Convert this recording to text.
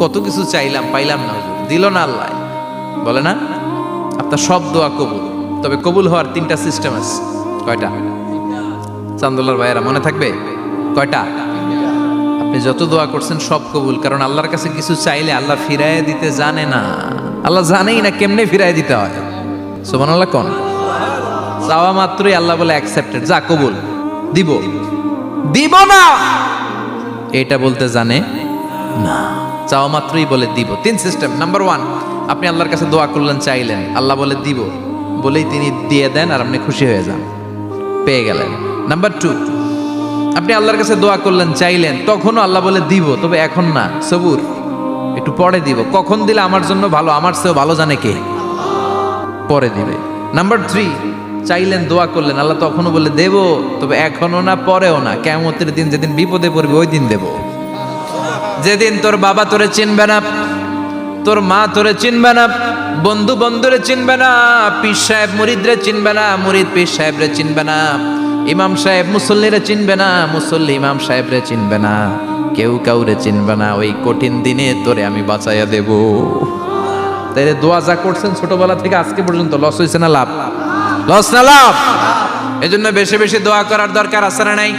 কত কিছু চাইলাম, পাইলাম না, হুজুর দিল না আল্লাহ, বলে না আপনার সব দোয়া কবুল। তবে কবুল হওয়ার 3টা সিস্টেম আছে। কয়টা? চান্দুল্লার ভাইয়েরা মনে থাকবে কয়টা? আপনি যত দোয়া করছেন সব কবুল, কারণ আল্লাহর কাছে কিছু চাইলে আল্লাহ ফিরাইয়া দিতে জানে না, আল্লাহ জানেই না কেমনে ফিরাইয়া দিতে হয়। সুবহানাল্লাহ কোন? চাওয়া মাত্রই আল্লাহ বলে অ্যাকসেপ্টেড, যা কবুল, দিব দিব না এটা বলতে জানে না, চাওয়া মাত্রই বলে দিব। 3 সিস্টেম। নাম্বার 1, আপনি আল্লাহর কাছে দোয়া করলেন, চাইলেন, আল্লাহ বলে দিব, বলেই তিনি দিয়ে দেন আর আপনি খুশি হয়ে যান, পেয়ে গেলেন। নাম্বার 2, আপনি আল্লাহর কাছে দোয়া করলেন, চাইলেন, তখনও আল্লাহ বলে দিব, তবে এখন না, সবুর, একটু পরে দিব। কখন দিলে আমার জন্য ভালো, আমার চেয়েও ভালো জানে কে, পরে দিবে। নাম্বার 3, চাইলেন, দোয়া করলেন, আল্লাহ তখনও বলে দেব, তবে এখনো না, পরেও না, কিয়ামতের দিন যেদিন বিপদে পড়বে ওই দিন দেব। যেদিন তোর বাবা তোরে চিনবে না, তোর মা তোরে চিনবে না, বন্ধু বন্ধুরে চিনবে না, পীর সাহেব মুরিদরে চিনবে না, মুরিদ পীর সাহেবরে চিনবে না, ইমাম সাহেব মুসল্লিরে চিনবে না, মুসল্লি ইমাম সাহেবরে চিনবে না, কেউ কাউরে চিনবে না, ওই কঠিন দিনে তোরে আমি বাঁচাইয়া দেব। তাই দোয়া যা করছেন ছোটবেলা থেকে আজকে পর্যন্ত, লস হয়েছে না লাভ? লস না লাভ? এজন্য বেশি বেশি দোয়া করার দরকার আছে না নাই?